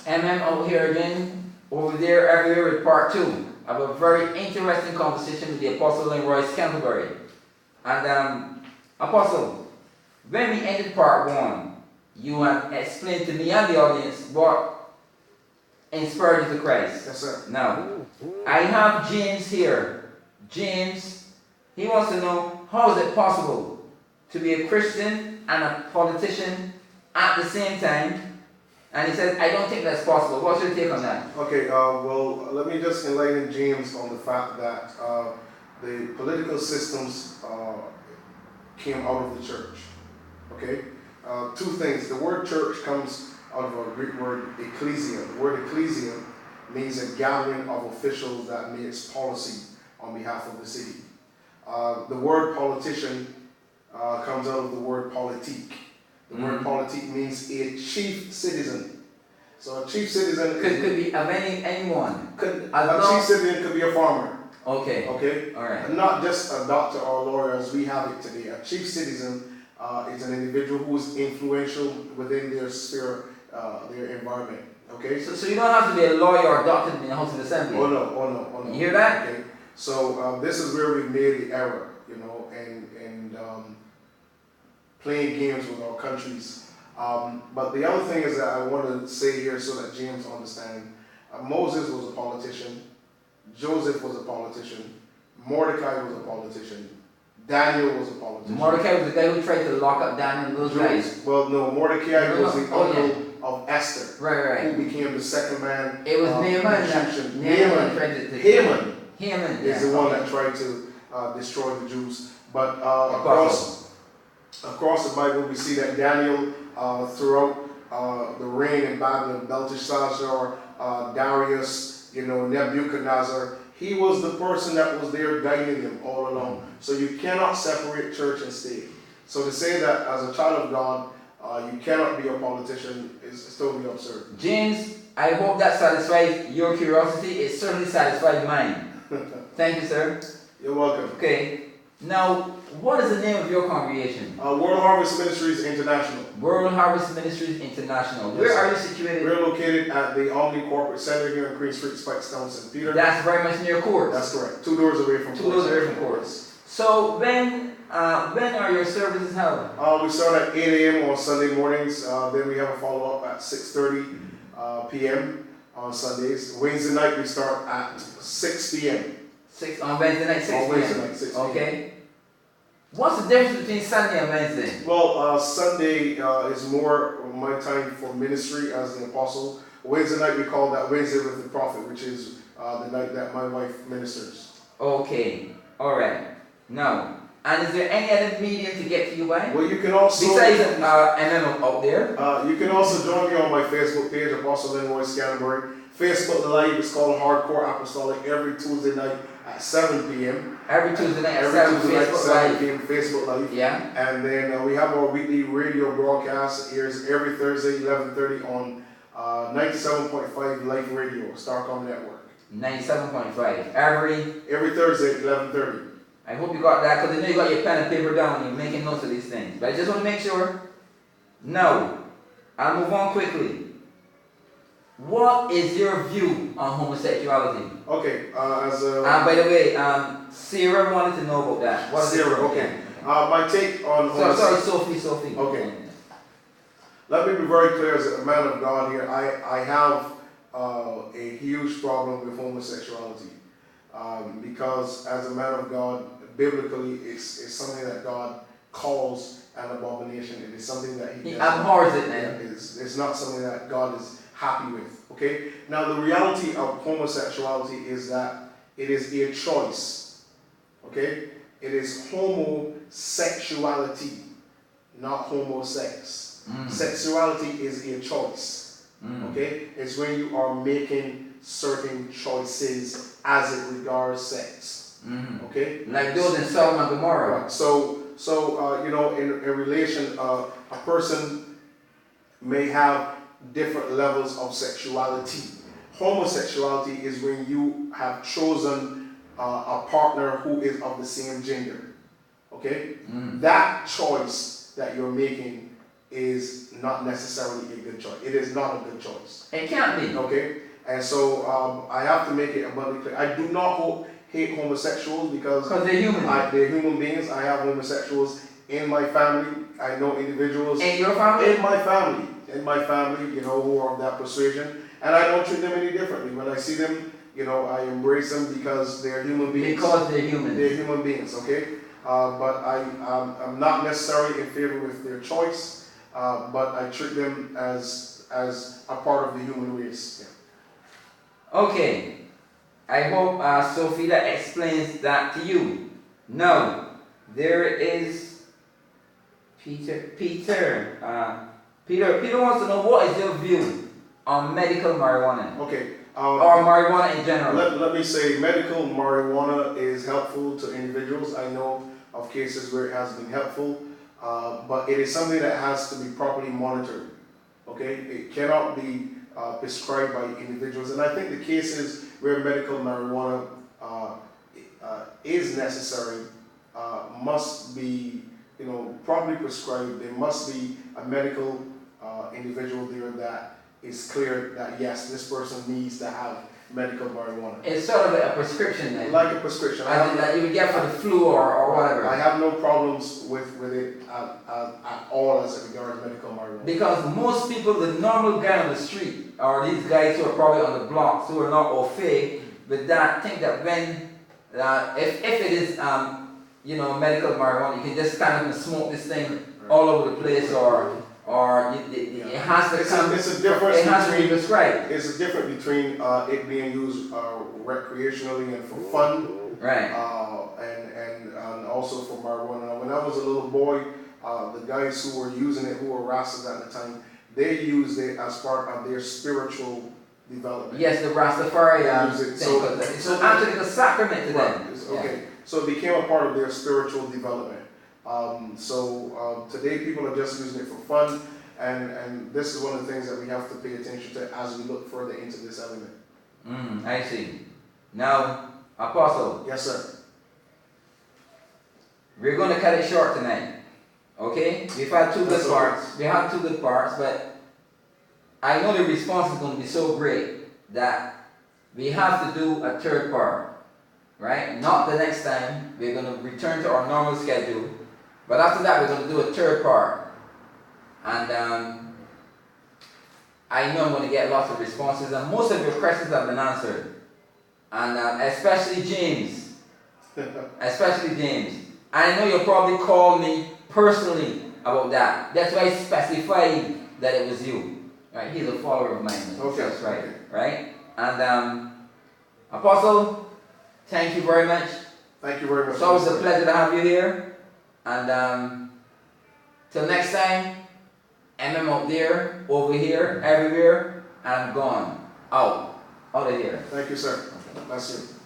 M.M Out Here again, over there everywhere with part 2 of a very interesting conversation with the Apostle Lynroy, Scantlebury. And Apostle, when we ended part 1, you have explained to me and the audience what inspired you to Christ. Yes, sir. Now, I have James here. James, he wants to know, how is it possible to be a Christian and a politician at the same time? And he said, I don't think that's possible. What's your take on that? Okay, well, let me just enlighten James on the fact that the political systems came out of the church. Okay? 2 things. The word church comes out of a Greek word, ecclesia. The word ecclesia means a gathering of officials that makes policy on behalf of the city. The word politician comes out of the word politique. The word politique means a chief citizen. So a chief citizen could be of anyone. A chief citizen could be a farmer. Okay. Okay. All right. Not just a doctor or a lawyer as we have it today. A chief citizen is an individual who is influential within their sphere, their environment. Okay. So you don't have to be a lawyer or a doctor to be in the House of Assembly. Oh no. You hear that? Okay. So this is where we made the error, and playing games with our countries. But the other thing is that I want to say here so that James understands. Moses was a politician. Joseph was a politician. Mordecai was a politician. Daniel was a politician. Mordecai was the guy who tried to lock up Daniel and those guys. Well, no, Mordecai was the uncle of Esther. Right. Who became the second man. It was Haman. Haman is the one that tried to destroy the Jews. But across the Bible, we see that Daniel, throughout the reign in Babylon, Belteshazzar, Darius, Nebuchadnezzar, he was the person that was there guiding them all along. So you cannot separate church and state. So to say that as a child of God, you cannot be a politician is totally absurd. James, I hope that satisfies your curiosity. It certainly satisfied mine. Thank you, sir. You're welcome. Okay. Now, what is the name of your congregation? World Harvest Ministries International. World Harvest Ministries International. Yes, Where are you situated? We're located at the Omni Corporate Center here in Queen Street, Spikestown, St. Peter. That's very much near Courts. That's correct. 2 doors away from Courts. 2 doors away from Courts. So when are your services held? We start at 8 a.m. on Sunday mornings. Then we have a follow-up at 6:30 p.m. on Sundays. Wednesday night we start at 6 p.m. On Wednesday night, 6 p.m. On Wednesday night, 6 p.m. Okay. What's the difference between Sunday and Wednesday? Well, Sunday is more my time for ministry as an apostle. Wednesday night we call that Wednesday with the Prophet, which is the night that my wife ministers. Okay. All right. Now, and is there any other medium to get to you by? Well, you can also... Besides M.M Out There? You can also join me on my Facebook page, Apostle Lynroy Scantlebury. Facebook Live is called Hardcore Apostolic every Tuesday night at 7 p.m. Every Tuesday night at 7 p.m. Facebook Live. Yeah. And then we have our weekly radio broadcast. It airs every Thursday, 11:30 on 97.5 Life Radio, Starcom Network. 97.5. Every Thursday, 11:30. I hope you got that, because I know you got your pen and paper down and you're making notes of these things. But I just want to make sure. Now, I'll move on quickly. What is your view on homosexuality? Okay, by the way, Sarah wanted to know about that. What is Sarah, okay. My take on homosexuality. Sophie. Okay. Let me be very clear as a man of God here. I have a huge problem with homosexuality. Because as a man of God, biblically, it's something that God calls an abomination. It is something that He abhors it, man. It's not something that God is happy with. Okay? Now, the reality of homosexuality is that it is a choice. Okay? It is homosexuality, not homosex. Sexuality is a choice. Okay? It's when you are making certain choices as it regards sex. Okay? Like those in Sodom and Gomorrah. Right. So in relation, a person may have different levels of sexuality. Homosexuality is when you have chosen a partner who is of the same gender. Okay? That choice that you're making is not necessarily a good choice. It is not a good choice. It can't be. Okay? And so I have to make it abundantly clear. I do not hate homosexuals because they're human. They're human beings. I have homosexuals in my family. I know individuals In your family? in my family, you know, who are of that persuasion, and I don't treat them any differently. When I see them, you know, I embrace them because they're human beings. Because they're human. They're human beings, okay? But I'm not necessarily in favor with their choice, but I treat them as a part of the human race. Yeah. Okay. I hope Sophie that explains that to you. Now, there is Peter. Peter wants to know, what is your view on medical marijuana? Okay. Or marijuana in general? Let me say, medical marijuana is helpful to individuals. I know of cases where it has been helpful, but it is something that has to be properly monitored. Okay, it cannot be prescribed by individuals, and I think the cases where medical marijuana is necessary must be, you know, properly prescribed. There must be a medical individual there that is clear that yes, this person needs to have medical marijuana. It's sort of a prescription then. Like a prescription. That you would get for the flu or whatever. I have no problems with it at all as it regards medical marijuana. Because most people, the normal guy on the street, or these guys who are probably on the blocks, who are not au fait with that, think that when, if it is, you know, medical marijuana, you can just stand up and smoke this thing all over the place, or it has to come. It's a difference. It has to be prescribed. It's a difference between it being used recreationally and for fun, right? And also for marijuana. When I was a little boy, the guys who were using it, who were Rastas at the time, they used it as part of their spiritual development. Yes, the Rastafari thing. So actually, it's a sacrament to them. Okay, so it became a part of their spiritual development. Today people are just using it for fun, and this is one of the things that we have to pay attention to as we look further into this element. I see. Now, Apostle. Yes, sir. We're going to cut it short tonight. Okay? We've had two good parts. We had two good parts, but I know the response is going to be so great that we have to do a third part. Right? Not the next time. We're going to return to our normal schedule. But after that, we're going to do a third part. And I know I'm going to get lots of responses, and most of your questions have been answered. And especially James. Especially James. I know you'll probably call me personally about that. That's why I specified that it was you. Right? He's a follower of mine. Okay. That's right. Right? And Apostle, thank you very much. Thank you very much. It's always a pleasure to have you here. And till next time, M.M Out There, over here, everywhere, and I'm gone. Out of here. Thank you, sir. Bless you.